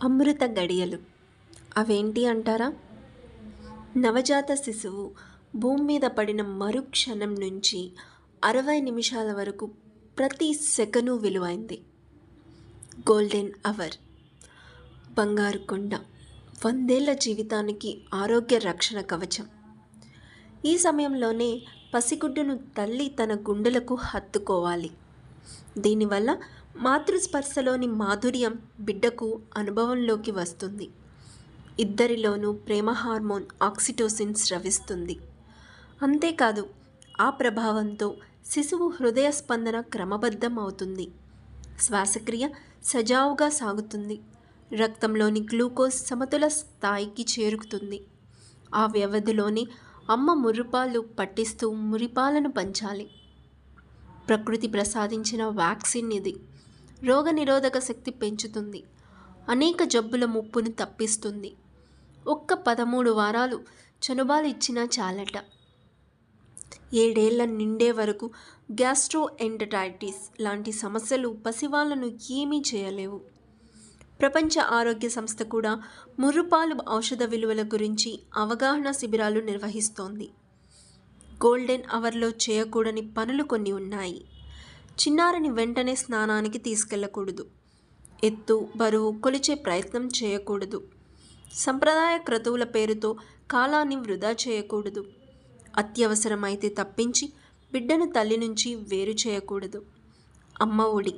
అమృత గడియలు అవేంటి అంటారా? నవజాత శిశువు భూమి మీద పడిన మరుక్షణం నుంచి 60 నిమిషాల వరకు ప్రతి సెకను విలువైంది. గోల్డెన్ అవర్, బంగారు కొండ, 100 జీవితానికి ఆరోగ్య రక్షణ కవచం. ఈ సమయంలోనే పసిగుడ్డును తల్లి తన గుండెలకు హత్తుకోవాలి. దీనివల్ల మాతృస్పర్శలోని మాధుర్యం బిడ్డకు అనుభవంలోకి వస్తుంది. ఇద్దరిలోనూ ప్రేమ హార్మోన్ ఆక్సిటోసిన్ స్రవిస్తుంది. అంతేకాదు, ఆ ప్రభావంతో శిశువు హృదయ స్పందన క్రమబద్ధం అవుతుంది. శ్వాసక్రియ సజావుగా సాగుతుంది. రక్తంలోని గ్లూకోజ్ సమతుల స్థాయికి చేరుకుతుంది. ఆ వ్యవధిలోనే అమ్మ ముర్రుపాలు పట్టిస్తూ మురిపాలను పంచాలి. ప్రకృతి ప్రసాదించిన వ్యాక్సిన్ ఇది. రోగనిరోధక శక్తి పెంచుతుంది. అనేక జబ్బుల ముప్పును తప్పిస్తుంది. ఒక్క 13 వారాలు చనుబాలు ఇచ్చినా చాలట. 7 ఏళ్ల నిండే వరకు గ్యాస్ట్రోఎంటరైటిస్ లాంటి సమస్యలు పసివాళ్లను ఏమీ చేయలేవు. ప్రపంచ ఆరోగ్య సంస్థ కూడా ముర్రుపాలు ఔషధ విలువల గురించి అవగాహన శిబిరాలు నిర్వహిస్తోంది. గోల్డెన్ అవర్లో చేయకూడని పనులు కొన్ని ఉన్నాయి. చిన్నారిని వెంటనే స్నానానికి తీసుకెళ్లకూడదు. ఎత్తు, బరువు కొలిచే ప్రయత్నం చేయకూడదు. సంప్రదాయ క్రతువుల పేరుతో కాలాన్ని వృధా చేయకూడదు. అత్యవసరమైతే తప్పించి బిడ్డను తల్లి నుంచి వేరు చేయకూడదు. అమ్మ ఒడి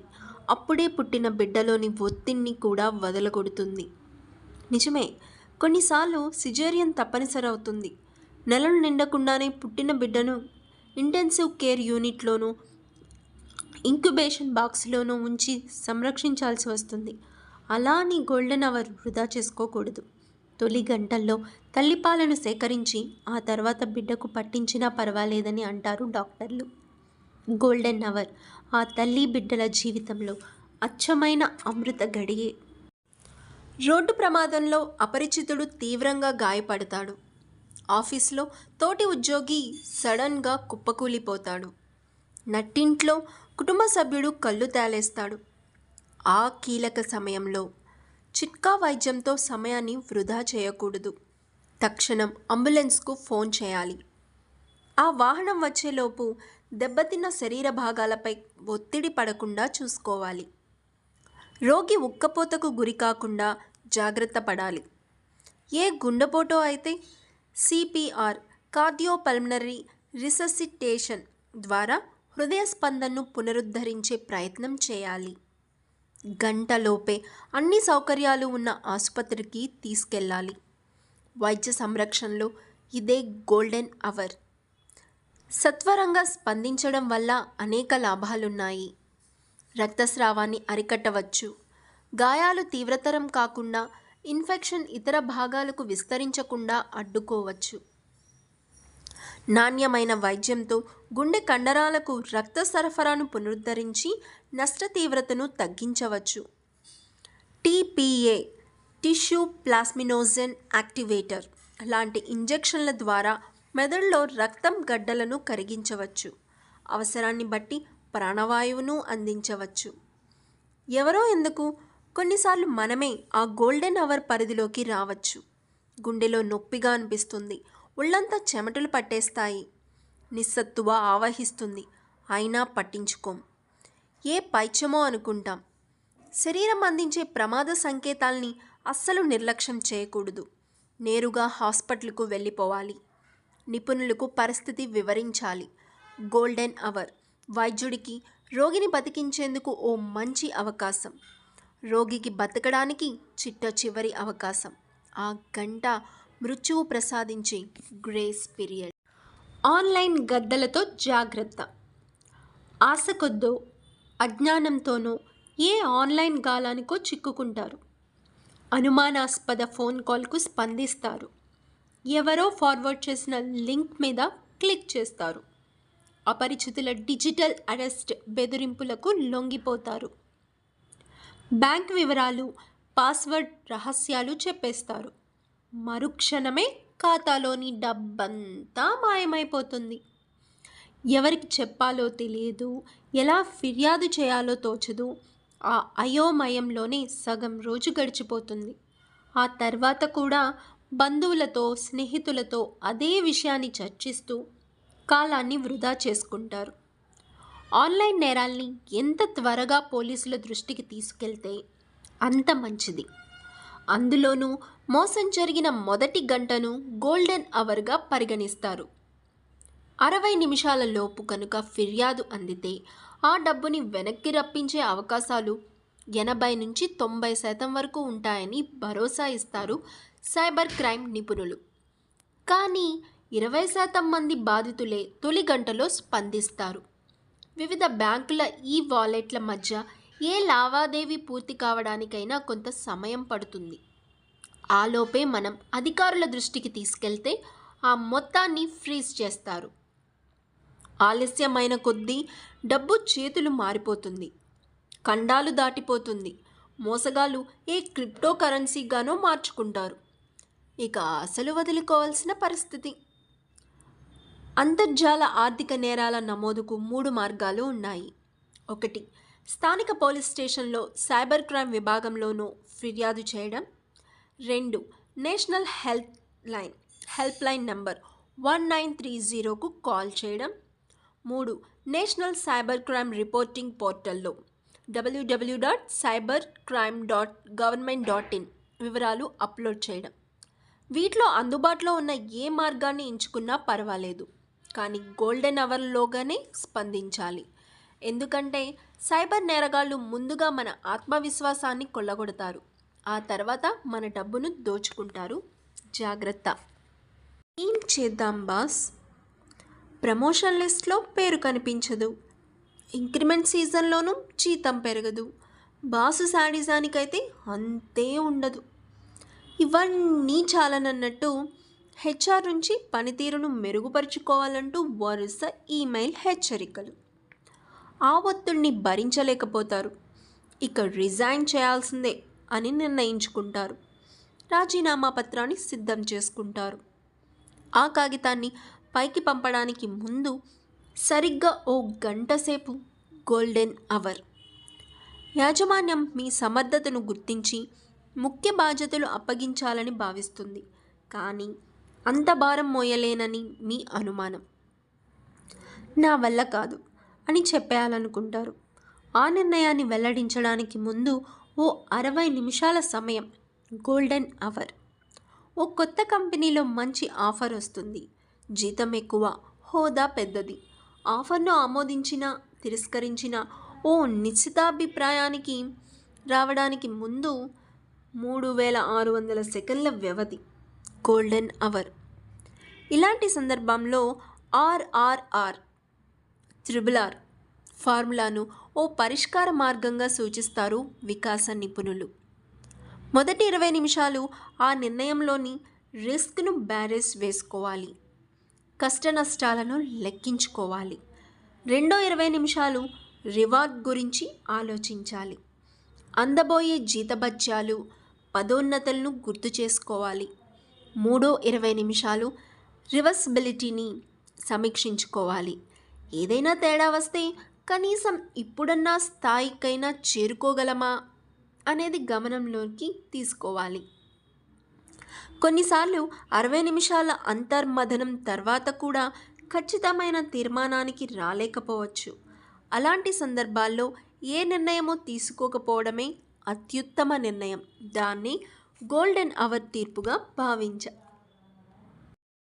అప్పుడే పుట్టిన బిడ్డలోని ఒత్తిడిని కూడా వదలగొడుతుంది. నిజమే, కొన్నిసార్లు సిజేరియన్ తప్పనిసరి అవుతుంది. నెలలు నిండకుండానే పుట్టిన బిడ్డను ఇంటెన్సివ్ కేర్ యూనిట్లోనూ ఇంక్యుబేషన్ బాక్స్లోనూ ఉంచి సంరక్షించాల్సి వస్తుంది. అలా అని గోల్డెన్ అవర్ వృధా చేసుకోకూడదు. తొలి గంటల్లో తల్లిపాలను సేకరించి ఆ తర్వాత బిడ్డకు పట్టించినా పర్వాలేదని అంటారు డాక్టర్లు. గోల్డెన్ అవర్ ఆ తల్లి బిడ్డల జీవితంలో అచ్చమైన అమృత గడియే. రోడ్డు ప్రమాదంలో అపరిచితుడు తీవ్రంగా గాయపడతాడు. ఆఫీస్లో తోటి ఉద్యోగి సడన్గా కుప్పకూలిపోతాడు. నట్టింట్లో కుటుంబ సభ్యుడు కళ్ళు తేలేస్తాడు. ఆ కీలక సమయంలో చిట్కా వైద్యంతో సమయాన్ని వృధా చేయకూడదు. తక్షణం అంబులెన్స్కు ఫోన్ చేయాలి. ఆ వాహనం వచ్చేలోపు దెబ్బతిన్న శరీర భాగాలపై ఒత్తిడి పడకుండా చూసుకోవాలి. రోగి ఉక్కపోతకు గురి కాకుండా జాగ్రత్త పడాలి. ఏ గుండెపోటో అయితే సిపిఆర్, కార్డియోపల్మనరీ రిససిటేషన్ ద్వారా హృదయ స్పందనను పునరుద్ధరించే ప్రయత్నం చేయాలి. గంటలోపే అన్ని సౌకర్యాలు ఉన్న ఆసుపత్రికి తీసుకెళ్ళాలి. వైద్య సంరక్షణలో ఇదే గోల్డెన్ అవర్. సత్వరంగా స్పందించడం వల్ల అనేక లాభాలున్నాయి. రక్తస్రావాన్ని అరికట్టవచ్చు. గాయాలు తీవ్రతరం కాకుండా, ఇన్ఫెక్షన్ ఇతర భాగాలకు విస్తరించకుండా అడ్డుకోవచ్చు. నాణ్యమైన వైద్యంతో గుండె కండరాలకు రక్త సరఫరాను పునరుద్ధరించి నష్ట తీవ్రతను తగ్గించవచ్చు. టీపీఏ, టిష్యూ ప్లాస్మినోజెన్ యాక్టివేటర్ లాంటి ఇంజెక్షన్ల ద్వారా మెదడులో రక్తం గడ్డలను కరిగించవచ్చు. అవసరాన్ని బట్టి ప్రాణవాయువును అందించవచ్చు. ఎవరో ఎందుకు, కొన్నిసార్లు మనమే ఆ గోల్డెన్ అవర్ పరిధిలోకి రావచ్చు. గుండెలో నొప్పిగా అనిపిస్తుంది. ఒళ్ళంతా చెమటలు పట్టేస్తాయి. నిస్సత్తువ ఆవహిస్తుంది. అయినా పట్టించుకోం. ఏ పైత్యమో అనుకుంటాం. శరీరం అందించే ప్రమాద సంకేతాల్ని అస్సలు నిర్లక్ష్యం చేయకూడదు. నేరుగా హాస్పిటల్కు వెళ్ళిపోవాలి. నిపుణులకు పరిస్థితి వివరించాలి. గోల్డెన్ అవర్ వైద్యుడికి రోగిని బతికించేందుకు ఓ మంచి అవకాశం. రోగికి బతకడానికి చిట్ట చివరి అవకాశం. ఆ గంట మృత్యువు ప్రసాదించే గ్రేస్ పీరియడ్. ఆన్లైన్ గద్దలతో జాగ్రత్త. ఆశ కొద్దో అజ్ఞానంతోనో ఏ ఆన్లైన్ గాలానికో చిక్కుకుంటారు. అనుమానాస్పద ఫోన్ కాల్కు స్పందిస్తారు. ఎవరో ఫార్వర్డ్ చేసిన లింక్ మీద క్లిక్ చేస్తారు. అపరిచితుల డిజిటల్ అరెస్ట్ బెదిరింపులకు లొంగిపోతారు. బ్యాంక్ వివరాలు, పాస్వర్డ్ రహస్యాలు చెప్పేస్తారు. మరుక్షణమే ఖాతాలోని డబ్బంతా మాయమైపోతుంది. ఎవరికి చెప్పాలో తెలియదు, ఎలా ఫిర్యాదు చేయాలో తోచదు. ఆ అయోమయంలోనే సగం రోజు గడిచిపోతుంది. ఆ తర్వాత కూడా బంధువులతో, స్నేహితులతో అదే విషయాన్ని చర్చిస్తూ కాలాన్ని వృధా చేసుకుంటారు. ఆన్లైన్ నేరాల్ని ఎంత త్వరగా పోలీసుల దృష్టికి తీసుకెళ్తే అంత మంచిది. అందులోనూ మోసం జరిగిన మొదటి గంటను గోల్డెన్ అవర్గా పరిగణిస్తారు. 60 నిమిషాల లోపు కనుక ఫిర్యాదు అందితే ఆ డబ్బుని వెనక్కి రప్పించే అవకాశాలు 80 నుంచి 90% వరకు ఉంటాయని భరోసా ఇస్తారు సైబర్ క్రైమ్ నిపుణులు. కానీ 20% మంది బాధితులే తొలి గంటలో స్పందిస్తారు. వివిధ బ్యాంకుల ఈ వాలెట్ల మధ్య ఏ లావాదేవీ పూర్తి కావడానికైనా కొంత సమయం పడుతుంది. ఆలోపే మనం అధికారుల దృష్టికి తీసుకెళ్తే ఆ మొత్తాన్ని ఫ్రీజ్ చేస్తారు. ఆలస్యమైన కొద్దీ డబ్బు చేతులు మారిపోతుంది, ఖండాలు దాటిపోతుంది, మోసగాళ్ళు ఏ క్రిప్టో కరెన్సీగానో మార్చుకుంటారు. ఇక అసలు వదులుకోవాల్సిన పరిస్థితి. అంతర్జాల ఆర్థిక నేరాల నమోదుకు 3 మార్గాలు ఉన్నాయి. 1. స్థానిక పోలీస్ స్టేషన్లో సైబర్ క్రైమ్ విభాగంలోనూ ఫిర్యాదు చేయడం. 2. నేషనల్ హెల్ప్ లైన్ నంబర్ 1930కు కాల్ చేయడం. 3. నేషనల్ సైబర్ క్రైమ్ రిపోర్టింగ్ పోర్టల్లో www.cybercrime.government.in వివరాలు అప్లోడ్ చేయడం. వీటిలో అందుబాటులో ఉన్న ఏ మార్గాన్ని ఎంచుకున్నా పర్వాలేదు, కానీ గోల్డెన్ అవర్లోగానే స్పందించాలి. ఎందుకంటే సైబర్ నేరగాళ్ళు ముందుగా మన ఆత్మవిశ్వాసాన్ని కొల్లగొడతారు, ఆ తర్వాత మన డబ్బును దోచుకుంటారు. జాగ్రత్త. ఏం చేద్దాం బాస్? ప్రమోషన్ లిస్ట్లో పేరు కనిపించదు, ఇంక్రిమెంట్ సీజన్లోనూ జీతం పెరగదు, బాసు శాడిజానికైతే అంతే ఉండదు. ఇవన్నీ చాలనన్నట్టు హెచ్ఆర్ నుంచి పనితీరును మెరుగుపరుచుకోవాలంటూ వరుస ఈమెయిల్ హెచ్చరికలు. ఆ ఒత్తిడిని భరించలేకపోతారు. ఇక రిజైన్ చేయాల్సిందే అని నిర్ణయించుకుంటారు. రాజీనామా పత్రాన్ని సిద్ధం చేసుకుంటారు. ఆ కాగితాన్ని పైకి పంపడానికి ముందు సరిగ్గా ఓ గంట సేపు గోల్డెన్ అవర్. యాజమాన్యం మీ సమర్థతను గుర్తించి ముఖ్య బాధ్యతలు అప్పగించాలని భావిస్తుంది, కానీ అంత భారం మోయలేనని మీ అనుమానం. నా వల్ల కాదు అని చెప్పేయాలనుకుంటారు. ఆ నిర్ణయాన్ని వెల్లడించడానికి ముందు ఓ 60 నిమిషాల సమయం గోల్డెన్ అవర్. ఓ కొత్త కంపెనీలో మంచి ఆఫర్ వస్తుంది, జీతం ఎక్కువ, హోదా పెద్దది. ఆఫర్ను ఆమోదించినా తిరస్కరించిన ఓ నిశ్చితాభిప్రాయానికి రావడానికి ముందు 3600 సెకన్ల వ్యవధి గోల్డెన్ అవర్. ఇలాంటి సందర్భంలో ఆర్ఆర్ఆర్, త్రిబుల్ ఫార్ములాను ఓ పరిష్కార మార్గంగా సూచిస్తారు వికాస నిపుణులు. మొదటి 20 నిమిషాలు ఆ నిర్ణయంలోని రిస్క్ను బ్యారేజ్ వేసుకోవాలి, కష్ట నష్టాలను లెక్కించుకోవాలి. రెండో 20 నిమిషాలు రివార్డ్ గురించి ఆలోచించాలి, అందబోయే జీతభత్యాలు, పదోన్నతులను గుర్తు చేసుకోవాలి. మూడో 20 నిమిషాలు రివర్సిబిలిటీని సమీక్షించుకోవాలి. ఏదైనా తేడా వస్తే కనీసం ఇప్పుడన్నా స్థాయికైనా చేరుకోగలమా అనేది గమనంలోకి తీసుకోవాలి. కొన్నిసార్లు 60 నిమిషాల అంతర్మథనం తర్వాత కూడా ఖచ్చితమైన తీర్మానానికి రాలేకపోవచ్చు. అలాంటి సందర్భాల్లో ఏ నిర్ణయమో తీసుకోకపోవడమే అత్యుత్తమ నిర్ణయం. దాన్ని గోల్డెన్ అవర్ తీర్పుగా భావించాలి.